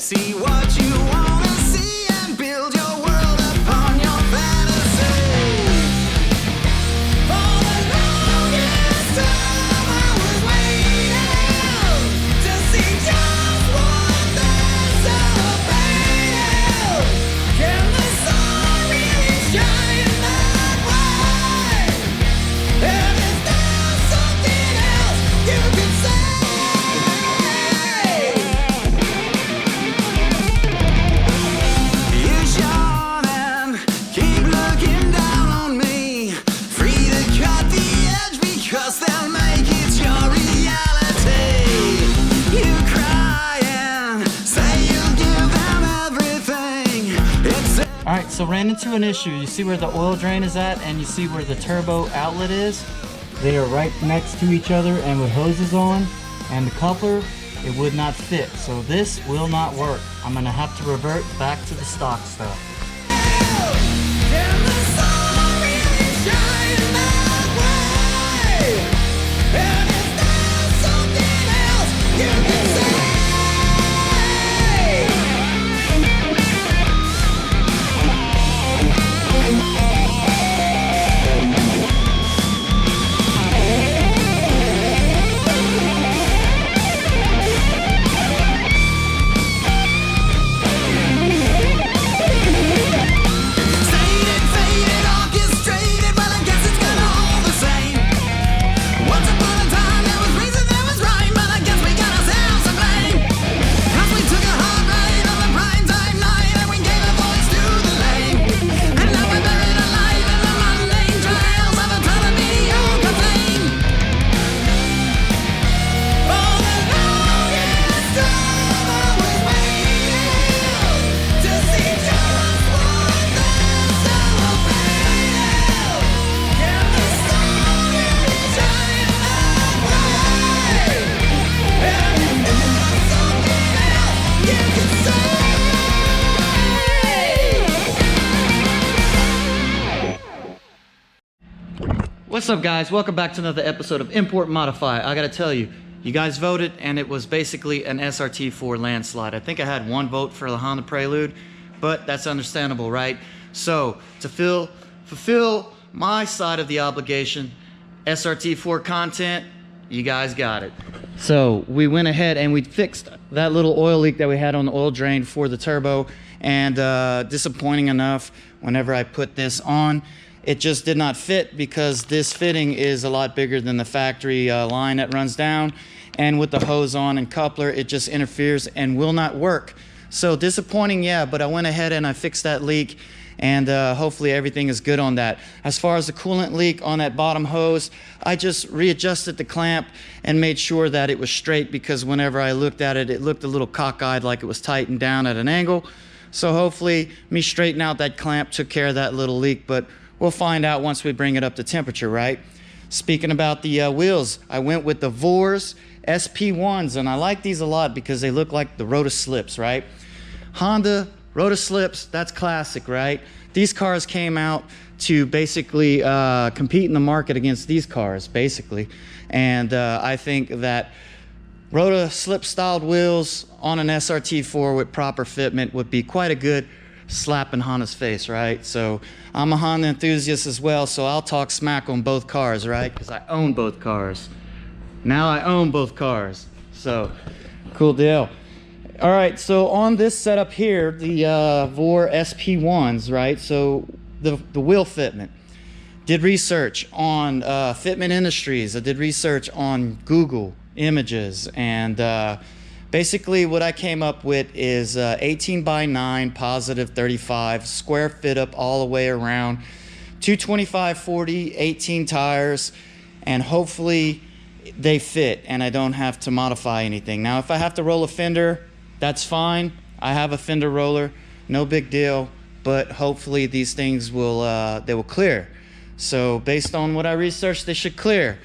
See what you wanna see and build your world upon your fantasy. For the longest time I was waiting to see just what they're celebrating. Can the sun really shine that way? And is there something else you can say? Alright, so ran into an issue. You see where the oil drain is at and you see where the turbo outlet is? They are right next to each other and with hoses on, and the coupler, it would not fit. So this will not work. I'm gonna have to revert back to the stock stuff. What's up, guys? Welcome back to another episode of Import Modify. I gotta tell you, you guys voted and it was basically an SRT4 landslide. I think I had one vote for the Honda Prelude, but that's understandable, right? So to fulfill my side of the obligation, SRT4 content, you guys got it. So we went ahead and we fixed that little oil leak that we had on the oil drain for the turbo, and disappointing enough, whenever I put this on, it just did not fit because this fitting is a lot bigger than the factory line that runs down, and with the hose on and coupler, it just interferes and will not work. So disappointing, yeah, but I went ahead and I fixed that leak, and hopefully everything is good on that. As far as the coolant leak on that bottom hose, I just readjusted the clamp and made sure that it was straight, because whenever I looked at it, it looked a little cockeyed, like it was tightened down at an angle. So hopefully me straightening out that clamp took care of that little leak, but we'll find out once we bring it up to temperature, right? Speaking about the wheels, I went with the Vors SP1s, and I like these a lot because they look like the Rotor Slips, right? Honda Rotor Slips, that's classic, right? These cars came out to basically compete in the market against these cars, basically. And I think that Rotor Slip styled wheels on an SRT4 with proper fitment would be quite a good slap in Honda's face, right? So I'm a Honda enthusiast as well, so I'll talk smack on both cars, right? Because I own both cars. Now I own both cars. So cool deal. All right, so on this setup here, the Vor SP1s, right? So the wheel fitment. Did research on Fitment Industries. I did research on Google Images, and basically what I came up with is 18 by 9 positive 35 square fit up all the way around, 225/40 18 tires, and hopefully they fit and I don't have to modify anything. Now if I have to roll a fender, that's fine. I have a fender roller, no big deal, but hopefully these things will they will clear. So based on what I researched, they should clear,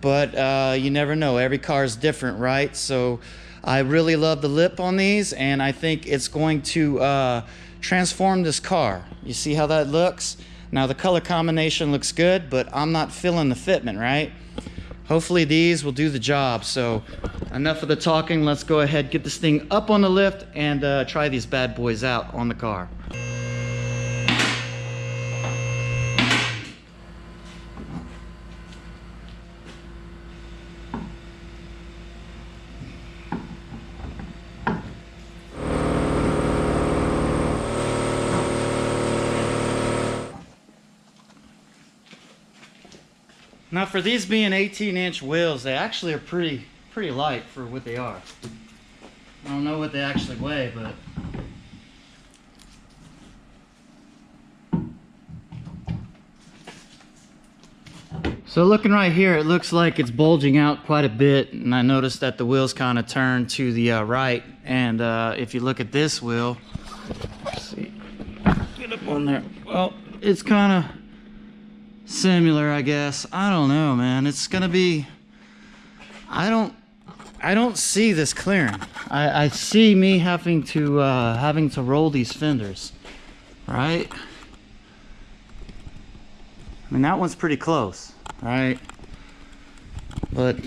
but you never know. Every car is different, right? So I really love the lip on these, and I think it's going to transform this car. You see how that looks? Now the color combination looks good, but I'm not feeling the fitment, right? Hopefully these will do the job. So enough of the talking. Let's go ahead, get this thing up on the lift and try these bad boys out on the car. Now for these being 18-inch wheels, they actually are pretty light for what they are. I don't know what they actually weigh, but so looking right here, it looks like it's bulging out quite a bit, and I noticed that the wheels kind of turn to the right. And if you look at this wheel, let's see, get up on there. Well, it's kind of similar, I guess. I don't know, man. It's gonna be, I don't see this clearing. I see me having to roll these fenders, right? I mean, that one's pretty close, right? But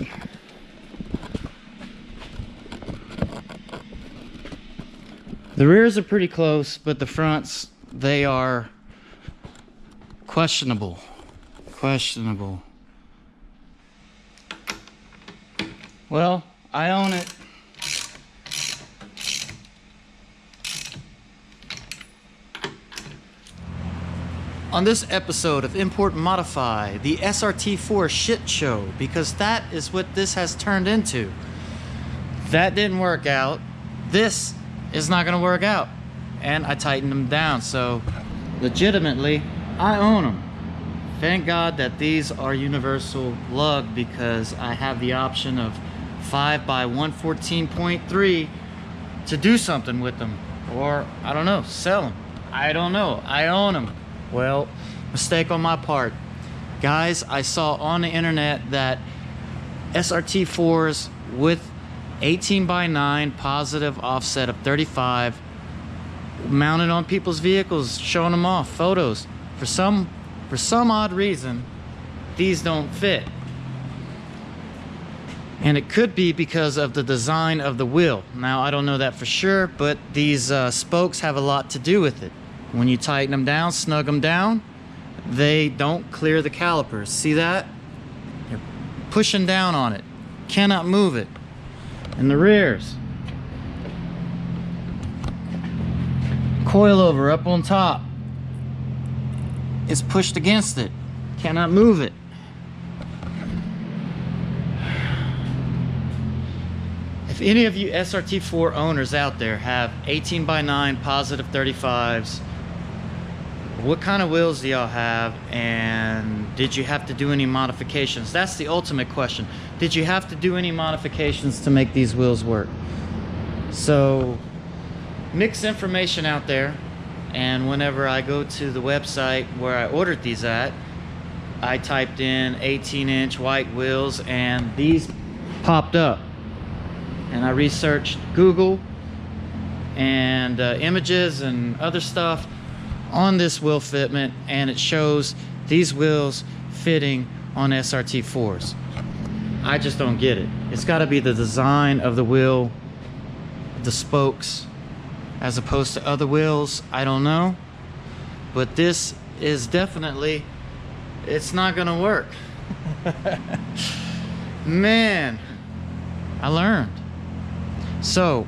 the rears are pretty close, but the fronts, they are questionable. Well, I own it. On this episode of Import and Modify, the SRT4 shit show, because that is what this has turned into. That didn't work out. This is not gonna work out. And I tightened them down, so legitimately, I own them. Thank God that these are universal lug, because I have the option of 5 by 114.3 to do something with them, or I don't know, sell them. I don't know. I own them. Well, mistake on my part. Guys, I saw on the internet that SRT4s with 18 by 9 positive offset of 35 mounted on people's vehicles, showing them off, photos. For some odd reason, these don't fit. And it could be because of the design of the wheel. Now, I don't know that for sure, but these spokes have a lot to do with it. When you tighten them down, snug them down, they don't clear the calipers. See that? You're pushing down on it. Cannot move it. And the rears. Coilover up on top. It's pushed against it. Cannot move it. If any of you SRT4 owners out there have 18 by 9 positive 35s, what kind of wheels do y'all have, and did you have to do any modifications? That's the ultimate question. Did you have to do any modifications to make these wheels work? So, mixed information out there. And whenever I go to the website where I ordered these at, I typed in 18-inch white wheels and these popped up. And I researched Google and images and other stuff on this wheel fitment, and it shows these wheels fitting on SRT4s. I just don't get it. It's got to be the design of the wheel, the spokes, as opposed to other wheels. I don't know, but this is definitely, it's not gonna work. Man, I learned. So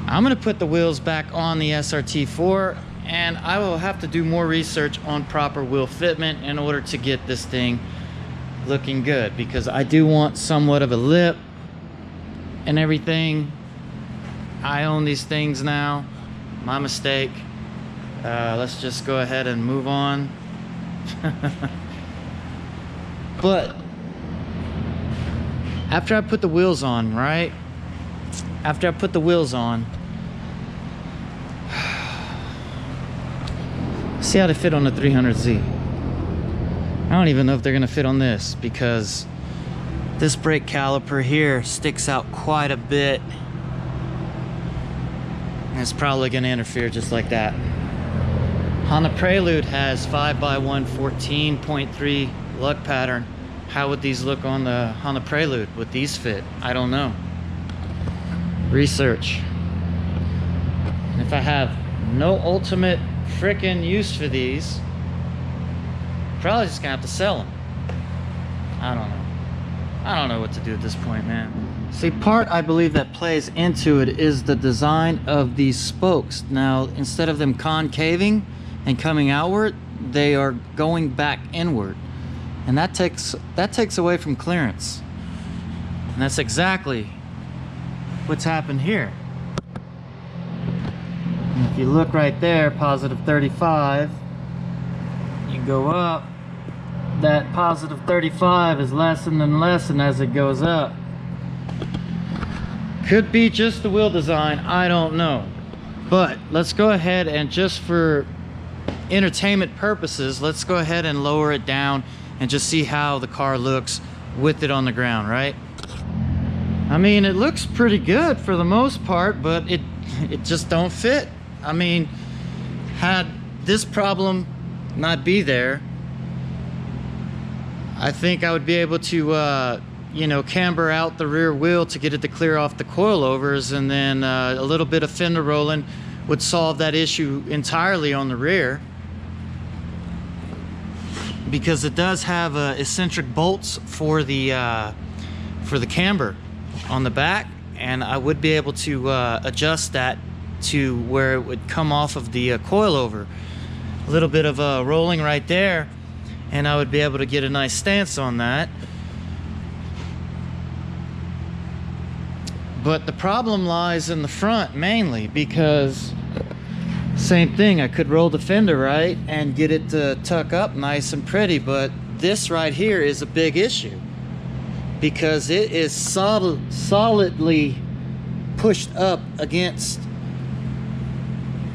I'm gonna put the wheels back on the SRT4, and I will have to do more research on proper wheel fitment in order to get this thing looking good, because I do want somewhat of a lip and everything. I own these things now. My mistake. Let's just go ahead and move on. But after I put the wheels on, right? After I put the wheels on, see how they fit on the 300Z. I don't even know if they're gonna fit on this, because this brake caliper here sticks out quite a bit. And it's probably gonna interfere just like that. Honda Prelude has 5 by 114.3 lug pattern. How would these look on the Honda Prelude? Would these fit? I don't know. research. And if I have no ultimate frickin' use for these, probably just gonna have to sell them. I don't know. I don't know what to do at this point, man. See, part I believe that plays into it is the design of these spokes. Now, instead of them concaving and coming outward, they are going back inward. And that takes away from clearance. And that's exactly what's happened here. And if you look right there, positive 35, you go up, that positive 35 is lessened and lessened as it goes up. Could be just the wheel design, I don't know. But let's go ahead and, just for entertainment purposes, let's go ahead and lower it down and just see how the car looks with it on the ground, right? I mean, it looks pretty good for the most part, but it just don't fit. I mean, had this problem not be there, I think I would be able to you know, camber out the rear wheel to get it to clear off the coilovers, and then a little bit of fender rolling would solve that issue entirely on the rear, because it does have eccentric bolts for the camber on the back, and I would be able to adjust that to where it would come off of the coilover. A little bit of rolling right there, and I would be able to get a nice stance on that. But the problem lies in the front mainly, because same thing, I could roll the fender right and get it to tuck up nice and pretty, but this right here is a big issue because it is solidly pushed up against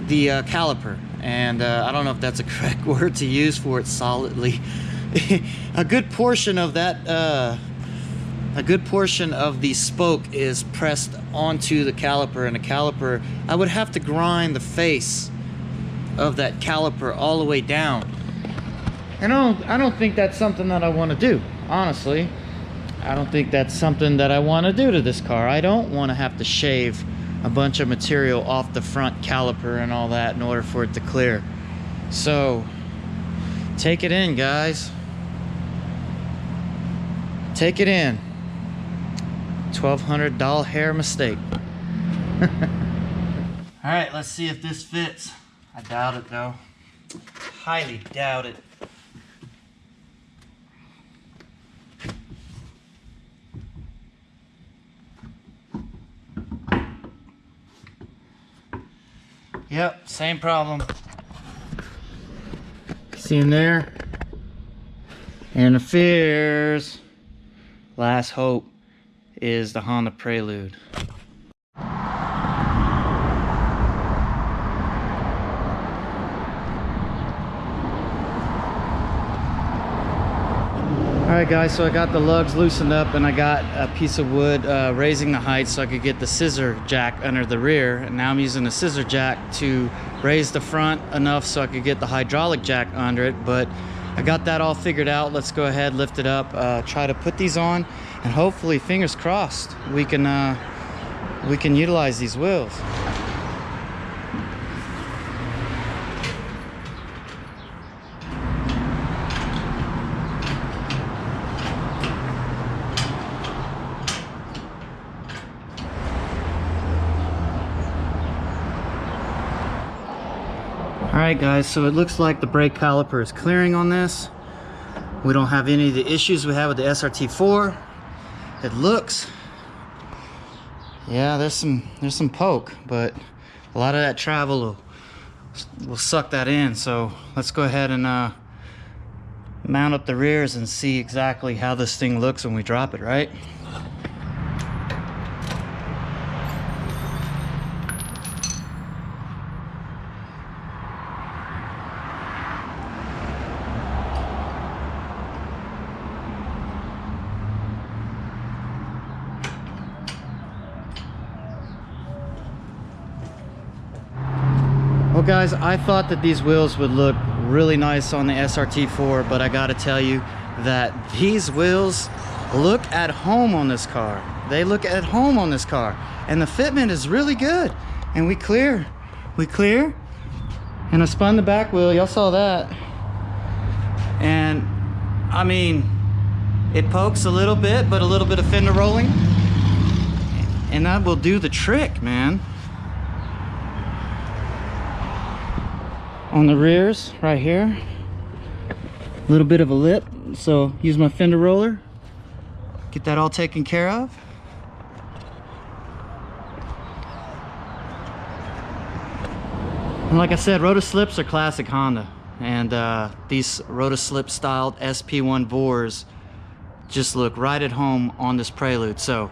the caliper. And I don't know if that's a correct word to use for it, solidly. A good portion of that a good portion of the spoke is pressed onto the caliper, and the caliper, I would have to grind the face of that caliper all the way down. And I don't think that's something that I want to do, honestly. I don't think that's something that I want to do to this car. I don't want to have to shave a bunch of material off the front caliper and all that in order for it to clear. So take it in, guys. Take it in. $1,200 hair mistake. All right, let's see if this fits. I doubt it though. Highly doubt it. Yep, same problem. See in there? Interferes. Last hope is the Honda Prelude. Alright guys, so I got the lugs loosened up and I got a piece of wood raising the height so I could get the scissor jack under the rear, and now I'm using the scissor jack to raise the front enough so I could get the hydraulic jack under it. But I got that all figured out. Let's go ahead, lift it up, try to put these on, and hopefully, fingers crossed, we can utilize these wheels. Alright guys, so it looks like the brake caliper is clearing on this. We don't have any of the issues we have with the SRT4. It looks, yeah, there's some poke, but a lot of that travel will suck that in. So let's go ahead and mount up the rears and see exactly how this thing looks when we drop it, right? Well guys, I thought that these wheels would look really nice on the SRT4, but I gotta tell you that these wheels look at home on this car. they look at home on this car. And the fitment is really good. And we clear. And I spun the back wheel, y'all saw that. And I mean, it pokes a little bit, but a little bit of fender rolling, and that will do the trick, man. On the rears, right here, a little bit of a lip, so use my fender roller, get that all taken care of. And like I said, roto-slips are classic Honda, and these roto-slip styled SP1 bores just look right at home on this Prelude. So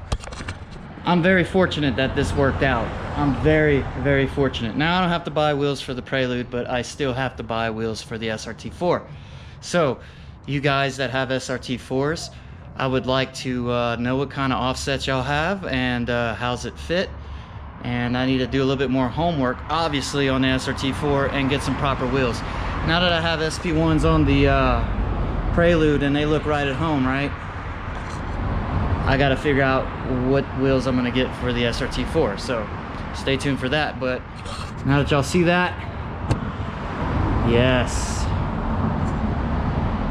I'm very fortunate that this worked out. I'm very, very fortunate. Now I don't have to buy wheels for the Prelude, but I still have to buy wheels for the SRT4. So you guys that have SRT4s, I would like to know what kind of offsets y'all have and how's it fit. And I need to do a little bit more homework, obviously, on the SRT4 and get some proper wheels. Now that I have SP1s on the Prelude and they look right at home, right? I got to figure out what wheels I'm going to get for the SRT4. So stay tuned for that. But now that y'all see that, yes,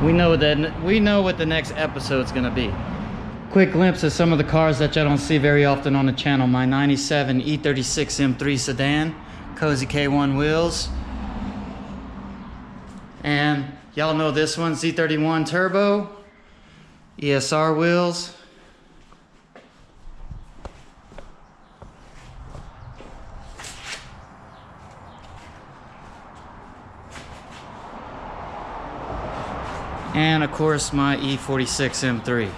we know what the next episode's going to be. Quick glimpse of some of the cars that y'all don't see very often on the channel. My 97 E36 M3 sedan, Cozy K1 wheels. And y'all know this one, Z31 turbo, ESR wheels. And of course my E46 M3.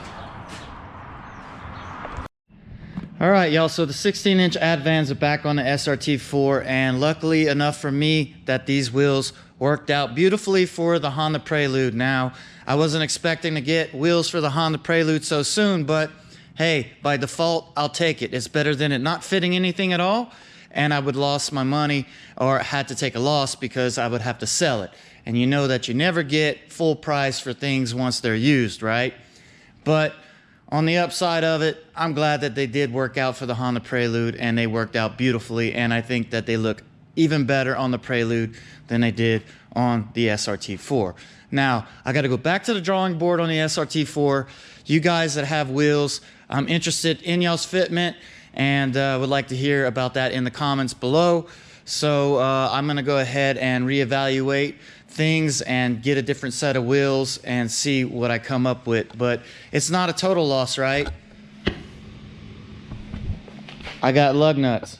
All right, y'all, so the 16-inch Advans are back on the SRT4, and luckily enough for me that these wheels worked out beautifully for the Honda Prelude. Now, I wasn't expecting to get wheels for the Honda Prelude so soon, but hey, by default, I'll take it. It's better than it not fitting anything at all, and I would lost my money or had to take a loss because I would have to sell it. And you know that you never get full price for things once they're used, right? But on the upside of it, I'm glad that they did work out for the Honda Prelude, and they worked out beautifully, and I think that they look even better on the Prelude than they did on the SRT4. Now, I got to go back to the drawing board on the SRT4. You guys that have wheels, I'm interested in y'all's fitment, and would like to hear about that in the comments below. So I'm going to go ahead and reevaluate things and get a different set of wheels and see what I come up with. But it's not a total loss, right? I got lug nuts.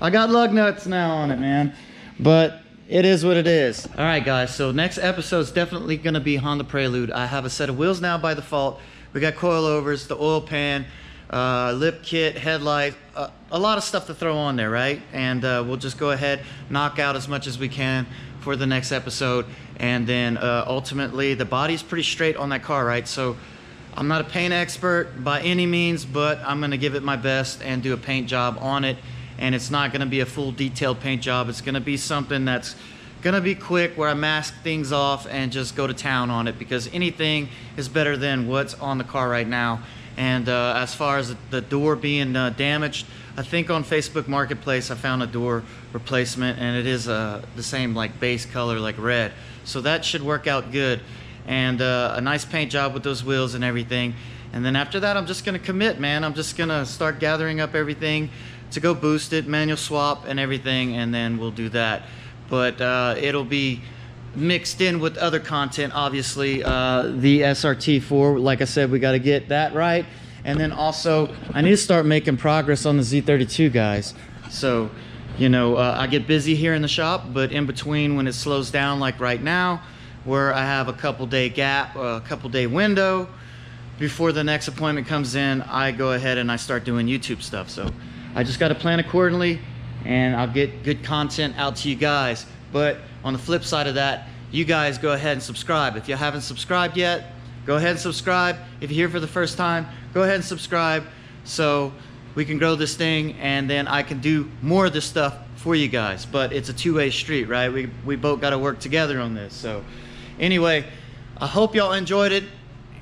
I got lug nuts now on it, man. But it is what it is. All right, guys, so next episode is definitely going to be Honda Prelude. I have a set of wheels now by default. We got coilovers, the oil pan, lip kit, headlight, a lot of stuff to throw on there, right? And we'll just go ahead, knock out as much as we can for the next episode. And then ultimately, the body's pretty straight on that car, right? So I'm not a paint expert by any means, but I'm gonna give it my best and do a paint job on it. And it's not gonna be a full detailed paint job. It's gonna be something that's gonna be quick, where I mask things off and just go to town on it, because anything is better than what's on the car right now. And as far as the door being damaged, I think on Facebook Marketplace I found a door replacement, and it is the same like base color, like red. So that should work out good. And a nice paint job with those wheels and everything. And then after that, I'm just gonna commit, man. I'm just gonna start gathering up everything to go boost it, manual swap and everything, and then we'll do that. But it'll be mixed in with other content, obviously. The SRT4, like I said, we got to get that right. And then also, I need to start making progress on the Z32, guys. So, you know, I get busy here in the shop, but in between, when it slows down, like right now, where I have a couple day gap, a couple day window before the next appointment comes in, I go ahead and I start doing YouTube stuff. So I just got to plan accordingly, and I'll get good content out to you guys. But on the flip side of that, you guys go ahead and subscribe. If you haven't subscribed yet, go ahead and subscribe. If you're here for the first time, go ahead and subscribe so we can grow this thing, and then I can do more of this stuff for you guys. But it's a two-way street, right? We both got to work together on this. So anyway, I hope y'all enjoyed it,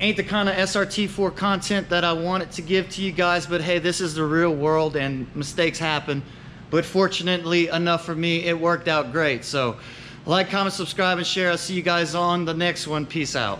Ain't the kind of SRT4 content that I wanted to give to you guys, but hey, this is the real world and mistakes happen. But fortunately enough for me, it worked out great. So like, comment, subscribe, and share. I'll see you guys on the next one. Peace out.